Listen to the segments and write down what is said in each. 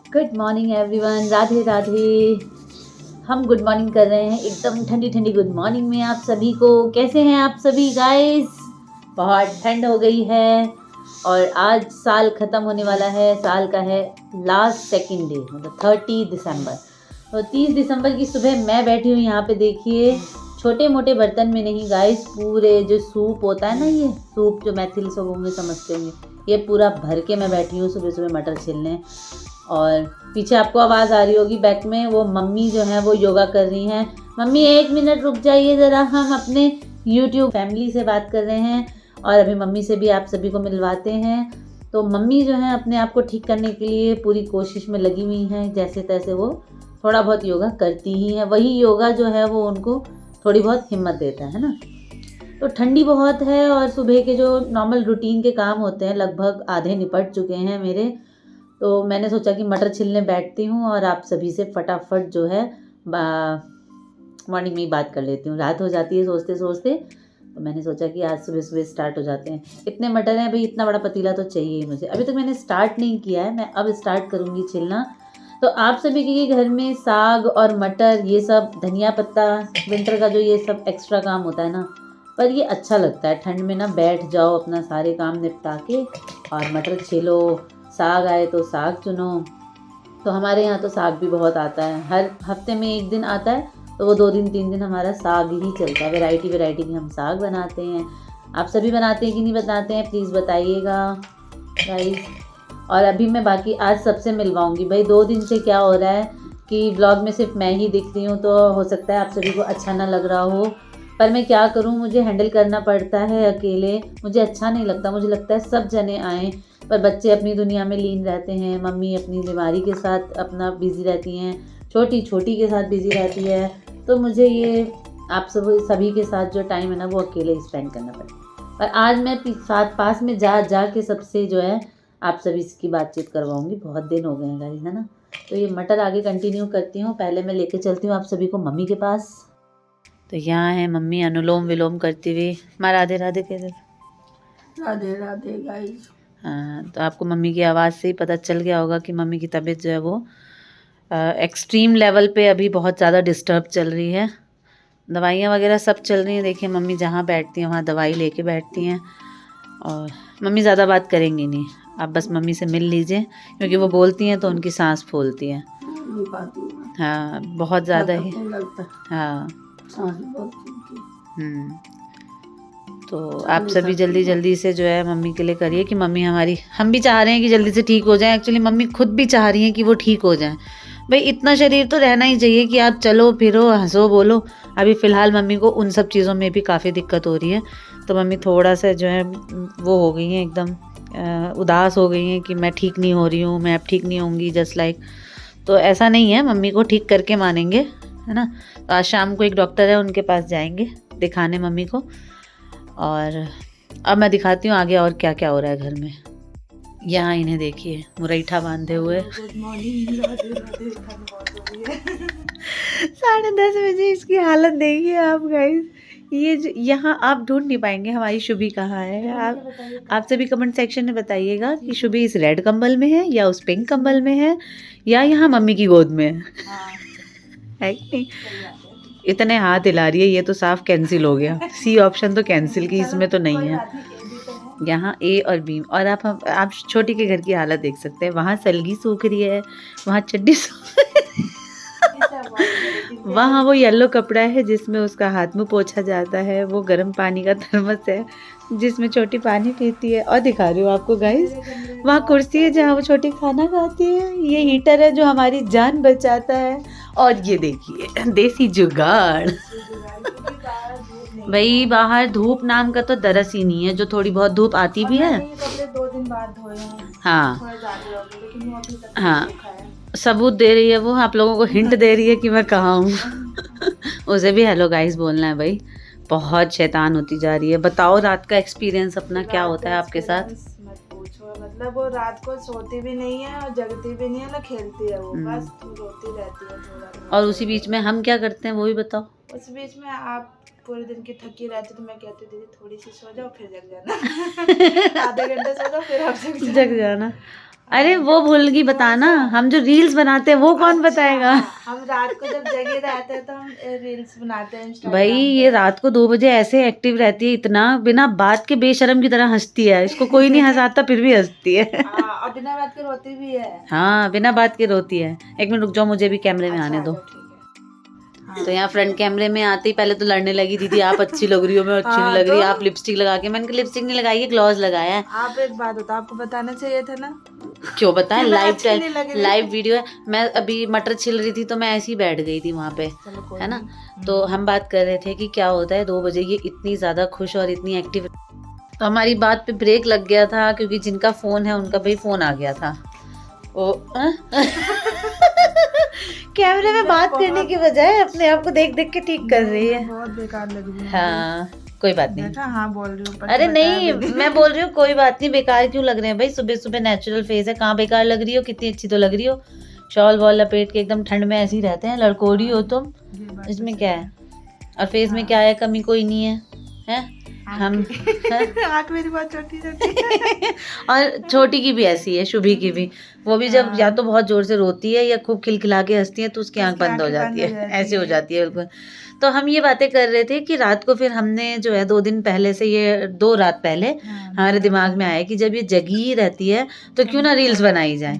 Good morning everyone, Radhe Radhe. हम good morning कर रहे हैं एकदम ठंडी ठंडी गुड मॉर्निंग में आप सभी को। कैसे हैं आप सभी गाइस? बहुत ठंड हो गई है और आज साल ख़त्म होने वाला है। साल का है लास्ट सेकंड डे, मतलब 30 दिसंबर। तो 30 दिसंबर की सुबह मैं बैठी हूँ यहाँ पे। देखिए, छोटे मोटे बर्तन में नहीं गाइस, पूरे जो सूप होता है ना, ये सूप जो मैथिल सब होंगे समझते होंगे, ये पूरा भर के मैं बैठी हूँ सुबह सुबह मटर छिलने। और पीछे आपको आवाज़ आ रही होगी बैक में, वो मम्मी जो है वो योगा कर रही हैं। मम्मी 1 मिनट रुक जाइए ज़रा, हम अपने यूट्यूब फैमिली से बात कर रहे हैं और अभी मम्मी से भी आप सभी को मिलवाते हैं। तो मम्मी जो है अपने आप को ठीक करने के लिए पूरी कोशिश में लगी हुई हैं। जैसे तैसे वो थोड़ा बहुत योगा करती ही हैं। वही योगा जो है वो उनको थोड़ी बहुत हिम्मत देता है ना। तो ठंडी बहुत है और सुबह के जो नॉर्मल रूटीन के काम होते हैं लगभग आधे निपट चुके हैं मेरे। तो मैंने सोचा कि मटर छिलने बैठती हूँ और आप सभी से फटाफट जो है मॉर्निंग में ही बात कर लेती हूँ। रात हो जाती है सोचते सोचते, तो मैंने सोचा कि आज सुबह सुबह स्टार्ट हो जाते हैं। इतने मटर हैं भाई, इतना बड़ा पतीला तो चाहिए ही मुझे। अभी तक मैंने स्टार्ट नहीं किया है, मैं अब स्टार्ट करूँगी छिलना। तो आप सभी के घर में साग और मटर, ये सब धनिया पत्ता, विंटर का जो ये सब एक्स्ट्रा काम होता है ना, पर ये अच्छा लगता है ठंड में ना। बैठ जाओ अपना सारे काम निपटा के और मटर छिलो। साग आए तो साग चुनो। तो हमारे यहाँ तो साग भी बहुत आता है, हर हफ्ते में एक दिन आता है, तो वो 2 दिन 3 दिन हमारा साग ही चलता है। वैरायटी वैरायटी की हम साग बनाते हैं। आप सभी बनाते हैं कि नहीं बनाते हैं, प्लीज़ बताइएगा गाइस। और अभी मैं बाकी आज सबसे मिलवाऊंगी भाई। 2 दिन से क्या हो रहा है कि ब्लॉग में सिर्फ मैं ही दिख रही हूँ, तो हो सकता है आप सभी को अच्छा ना लग रहा हो, पर मैं क्या करूँ, मुझे हैंडल करना पड़ता है अकेले। मुझे अच्छा नहीं लगता, मुझे लगता है सब जने आएँ, पर बच्चे अपनी दुनिया में लीन रहते हैं, मम्मी अपनी बीमारी के साथ अपना बिज़ी रहती हैं, छोटी छोटी के साथ बिज़ी रहती है। तो मुझे ये आप सभी के साथ जो टाइम है ना वो अकेले स्पेंड करना पड़ता है। पर आज मैं साथ पास में जा के सबसे जो है आप सभी की बातचीत करवाऊँगी। बहुत दिन हो गए हैं गाइस, है ना। तो ये मटर आगे कंटिन्यू करती हूँ। पहले मैं लेके चलती हूँ आप सभी को मम्मी के पास। तो यहाँ है मम्मी अनुलोम विलोम करती हुई। माँ राधे राधे कह दे। राधे राधे गाइस। हाँ, तो आपको मम्मी की आवाज़ से ही पता चल गया होगा कि मम्मी की तबीयत जो है वो एक्सट्रीम लेवल पे अभी बहुत ज़्यादा डिस्टर्ब चल रही है। दवाइयाँ वगैरह सब चल रही हैं। देखिए मम्मी जहाँ बैठती हैं वहाँ दवाई लेके बैठती हैं। और मम्मी ज़्यादा बात करेंगी नहीं, आप बस मम्मी से मिल लीजिए, क्योंकि वो बोलती हैं तो उनकी सांस फूलती है। नहीं पाती हूँ, हाँ, बहुत ज़्यादा ही। लगता है, हाँ। सांस बहुत फूलती है। तो आप सभी जल्दी जल्दी से जो है मम्मी के लिए करिए कि मम्मी हमारी, हम भी चाह रहे हैं कि जल्दी से ठीक हो जाए। एक्चुअली मम्मी खुद भी चाह रही हैं कि वो ठीक हो जाए। भाई इतना शरीर तो रहना ही चाहिए कि आप चलो फिरो हंसो बोलो। अभी फ़िलहाल मम्मी को उन सब चीज़ों में भी काफ़ी दिक्कत हो रही है। तो मम्मी थोड़ा सा जो है वो हो गई हैं, एकदम उदास हो गई हैं कि मैं ठीक नहीं हो रही हूँ, मैं अब ठीक नहीं होंगी जस्ट लाइक। तो ऐसा नहीं है, मम्मी को ठीक करके मानेंगे, है ना। तो आज शाम को एक डॉक्टर है, उनके पास जाएंगे दिखाने मम्मी को। और अब मैं दिखाती हूँ आगे और क्या क्या हो रहा है घर में। यहाँ इन्हें देखिए मुरैठा बांधे हुए। Good morning, Radhe Radhe. 10:30 बजे इसकी हालत देखिए आप गाइस। ये यहाँ आप ढूंढ नहीं पाएंगे हमारी शुभी कहाँ है। आप सभी कमेंट सेक्शन में बताइएगा कि शुभी इस रेड कंबल में है या उस पिंक कंबल में है या यहाँ मम्मी की गोद में है कि नहीं। इतने हाथ हिला रही है, ये तो साफ कैंसिल हो गया। सी ऑप्शन तो कैंसिल की, इसमें तो नहीं है। यहाँ ए और बी। और आप छोटी के घर की हालत देख सकते हैं। वहाँ सलगी सूख रही है, वहाँ चड्डी वहाँ वो येलो कपड़ा है जिसमें उसका हाथ मुँह पोंछा जाता है। वो गर्म पानी का थर्मस है जिसमें छोटी पानी पीती है। और दिखा रही हूँ आपको गाइस, वहाँ कुर्सी है जहाँ वो छोटी खाना खाती है। ये हीटर है जो हमारी जान बचाता है। और ये देखिए देसी जुगाड़। भाई बाहर धूप नाम का तो दरस ही नहीं है। जो थोड़ी बहुत धूप आती भी है, 2 दिन बाद धोए हैं। हाँ लेकिन वो अभी तक हाँ, सबूत दे रही है वो, आप लोगों को हिंट दे रही है कि मैं कहाँ हूँ। उसे भी हेलो गाइस बोलना है भाई। बहुत शैतान होती जा रही है। बताओ रात का एक्सपीरियंस अपना क्या होता है आपके साथ। मत पूछो, मतलब वो रात को सोती भी नहीं है और जगती भी नहीं है, ना खेलती है, वो बस रोती रहती है थोड़ा। और उसी बीच में हम क्या करते हैं वो भी बताओ। उस बीच में आप पूरे दिन की थकी रहती तो मैं कहती दीदी थोड़ी सी सो जाओ फिर जग जाना। आधे घंटे सो जाओ फिर आप जग जग जाना। अरे वो भूल गई बताना, हम जो रील्स बनाते हैं वो कौन बताएगा। हम रात को जब जगे रहते हैं तो हम रील्स बनाते हैं Instagram भाई पे। ये रात को 2 बजे ऐसे एक्टिव रहती है, इतना बिना बात के बेशरम की तरह हंसती है, इसको कोई नहीं हंसाता फिर भी हंसती है। और बिना बात के रोती भी है। हाँ बिना बात के रोती है। एक मिनट रुक जाओ, मुझे भी कैमरे में आने दो। ठीक है। तो यहाँ फ्रंट कैमरे में आते ही पहले तो लड़ने लगी, दीदी आप अच्छी लग रही हो, मैं अच्छी नहीं लग रही, आप लिपस्टिक लगा के। मैंने लिपस्टिक नहीं लगाई है, ग्लॉस लगाया है। आप एक बात बताओ, आपको बताना चाहिए था ना। क्यों बताएं, मैं लाइव वीडियो है। मैं अभी मटर छिल रही थी तो मैं ऐसे ही बैठ गई थी वहाँ पे, है ना। तो हम बात कर रहे थे कि क्या होता है 2 बजे ये इतनी ज्यादा खुश और इतनी एक्टिव। तो हमारी बात पे ब्रेक लग गया था क्योंकि जिनका फोन है उनका भाई फोन आ गया था। ओ कैमरे में बात करने की बजाय अपने आप को देख देख के ठीक कर रही है। बहुत बेकार लग रही है। हाँ कोई बात नहीं। हाँ बोल रही हूँ। अरे नहीं मैं बोल रही हूँ कोई बात नहीं, बेकार क्यों लग रहे हैं भाई, सुबह सुबह नेचुरल फेस है, कहाँ बेकार लग रही हो, कितनी अच्छी तो लग रही हो। शॉल वॉल लपेट के एकदम ठंड में ऐसे ही रहते हैं, लड़कोड़ी हो तुम, इसमें क्या है। और फेस में क्या है, कमी कोई नहीं है, हैं हम आँख मेरी बहुत छोटी छोटी और छोटी की भी ऐसी है, शुभी की भी। वो भी जब या तो बहुत जोर से रोती है या खूब खिलखिला के हंसती है तो उसकी आंख बंद हो जाती है, ऐसे हो जाती है बिल्कुल। तो हम ये बातें कर रहे थे कि रात को फिर हमने जो है 2 दिन पहले से, ये 2 रात पहले हमारे दिमाग में आया कि जब ये जगी ही रहती है तो क्यों ना रील्स बनाई जाए,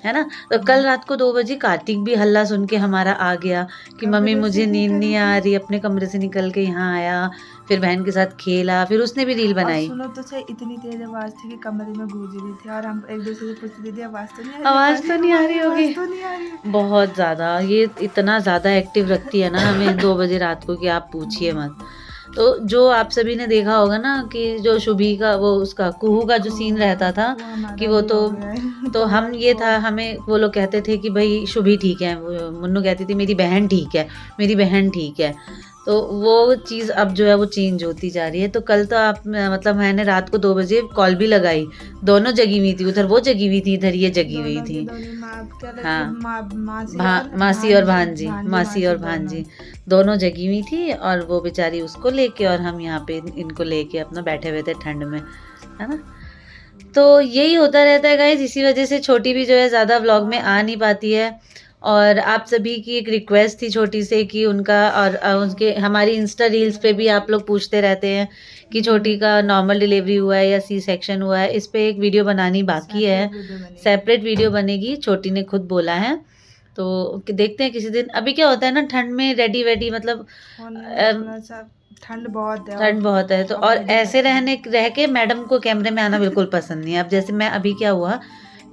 है ना। तो कल रात को 2 बजे कार्तिक भी हल्ला सुन के हमारा आ गया कि मम्मी मुझे नींद नहीं आ रही, अपने कमरे से निकल के यहाँ आया, फिर बहन के साथ खेला, फिर उसने भी रील बनाई। सुनो तो सही, इतनी तेज आवाज थी कि कमरे में गूंज रही थी और हम एक दूसरे से पूछते थे आवाज तो नहीं आ रही, आवाज तो नहीं आ रही होगी। बहुत ज्यादा ये इतना ज्यादा एक्टिव रखती है ना हमें 2 बजे रात को कि आप पूछिए मत। तो जो आप सभी ने देखा होगा ना कि जो शुभी का वो उसका कुहू का जो सीन रहता था कि वो तो हम ये था, हमें वो लोग कहते थे कि भाई शुभी ठीक है, मुन्नू कहती थी मेरी बहन ठीक है, मेरी बहन ठीक है। तो वो चीज़ अब जो है वो चेंज होती जा रही है। तो कल तो आप मतलब मैंने रात को 2 बजे कॉल भी लगाई, दोनों जगी हुई थी, उधर वो जगी हुई थी, इधर ये जगी हुई थी। हाँ मासी और भांजी, मासी और भांजी दोनों जगी हुई थी और वो बेचारी उसको लेके और हम यहाँ पे इनको लेके अपना बैठे हुए थे ठंड में, है ना। तो यही होता रहता है गाइस, इसी वजह से छोटी भी जो है ज़्यादा व्लॉग में आ नहीं पाती है। और आप सभी की एक रिक्वेस्ट थी छोटी से कि उनका और उनके हमारी इंस्टा रील्स पे भी आप लोग पूछते रहते हैं कि छोटी का नॉर्मल डिलीवरी हुआ है या सी सेक्शन हुआ है। इस पे एक वीडियो बनानी बाकी है, सेपरेट वीडियो बनेगी, छोटी ने खुद बोला है। तो देखते हैं किसी दिन। अभी क्या होता है ना ठंड में रेडी वेडी मतलब ठंड बहुत है तो और ऐसे रह के मैडम को कैमरे में आना बिल्कुल पसंद नहीं है। अब जैसे मैं अभी क्या हुआ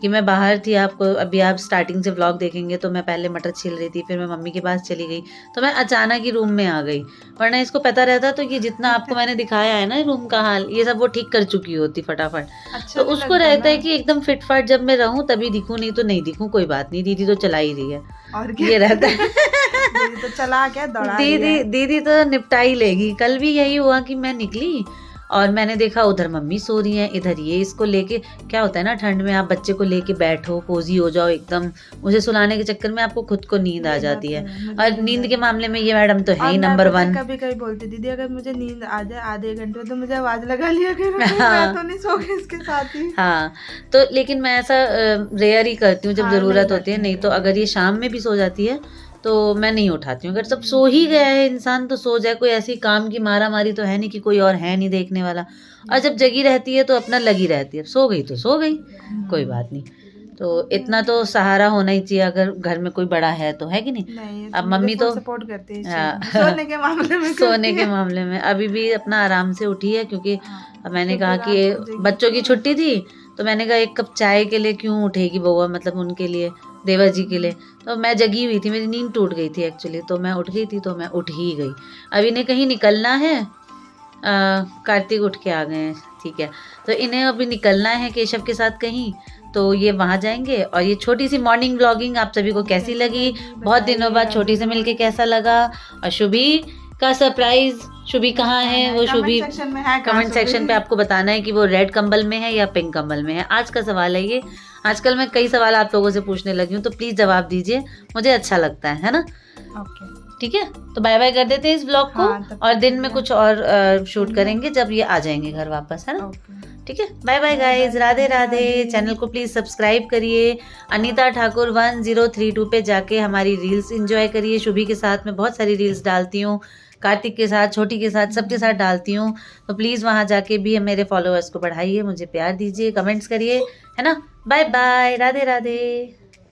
कि मैं बाहर थी, आपको अभी आप स्टार्टिंग से व्लॉग देखेंगे तो मैं पहले मटर छिल रही थी, फिर मैं मम्मी के पास चली गई, तो मैं अचानक ही रूम में आ गई। वरना इसको पता रहता तो ये जितना आपको मैंने दिखाया है ना रूम का हाल, ये सब वो ठीक कर चुकी होती फटाफट। तो उसको रहता है कि एकदम फिटफाट जब मैं रहूं तभी दिखूं, नहीं तो नहीं दिखूं, कोई बात नहीं, दीदी तो चला ही रही है और ये रहता है दीदी तो चला क्या दौड़ा दीदी तो निपटा ही लेगी। कल भी यही हुआ कि मैं निकली और मैंने देखा उधर मम्मी सो रही हैं, इधर ये इसको लेके। क्या होता है ना ठंड में आप बच्चे को लेके बैठो, कोजी हो जाओ एकदम, उसे सुलाने के चक्कर में आपको खुद को नींद आ जाती है। और नींद के मामले में ये मैडम तो है ही नंबर 1। कभी कभी बोलती दीदी अगर मुझे नींद आ जाए आधे घंटे में तो मुझे आवाज लगा लिया करो, मैं तो नहीं सो गई इसके साथ ही। हाँ तो लेकिन मैं ऐसा रेयर ही करती हूँ जब जरूरत होती है, नहीं तो अगर ये शाम में भी सो जाती है तो मैं नहीं उठाती हूँ। अगर सब सो ही गया है इंसान तो सो जाए, कोई ऐसी काम की मारा मारी तो है नहीं कि कोई और है नहीं देखने वाला। और जब जगी रहती है तो अपना लगी रहती है, सो गई तो सो गई, कोई बात नहीं। तो इतना तो सहारा होना ही चाहिए अगर घर में कोई बड़ा है तो, है कि नहीं। अब मम्मी तो सपोर्ट करती है सोने के मामले में अभी भी अपना आराम से उठी है, क्योंकि मैंने कहा कि बच्चों की छुट्टी थी तो मैंने कहा 1 कप चाय के लिए क्यों उठेगी बउआ, मतलब उनके लिए, देवा जी के लिए। तो मैं जगी हुई थी, मेरी नींद टूट गई थी एक्चुअली, तो मैं उठ गई थी, तो मैं उठ ही गई। अब इन्हें कहीं निकलना है, कार्तिक उठ के आ गए हैं, ठीक है। तो इन्हें अभी निकलना है केशव के साथ कहीं, तो ये वहाँ जाएंगे। और ये छोटी सी मॉर्निंग व्लॉगिंग आप सभी को कैसी लगी, बहुत दिनों बाद छोटी से मिलके कैसा लगा। और शुभी का सरप्राइज, शुभी कहाँ है वो, शुभी कमेंट सेक्शन पे आपको बताना है कि वो रेड कंबल में है या पिंक कंबल में है। आज का सवाल है ये। आजकल मैं कई सवाल आप लोगों से पूछने लगी हूँ, तो प्लीज जवाब दीजिए, मुझे अच्छा लगता है ना। ठीक है, तो बाय बाय कर देते हैं इस ब्लॉग को। और दिन में कुछ और शूट करेंगे जब ये आ जाएंगे घर वापस, है ना। ठीक है, bye bye guys, Radhe Radhe. Channel को प्लीज़ सब्सक्राइब करिए। अनीता ठाकुर 1032 पे जाके हमारी रील्स एंजॉय करिए। शुभी के साथ मैं बहुत सारी रील्स डालती हूँ, कार्तिक के साथ, छोटी के साथ, सबके साथ डालती हूँ। तो प्लीज़ वहाँ जाके भी मेरे फॉलोअर्स को बढ़ाइए, मुझे प्यार दीजिए, कमेंट्स करिए, है ना। Bye bye, Radhe Radhe.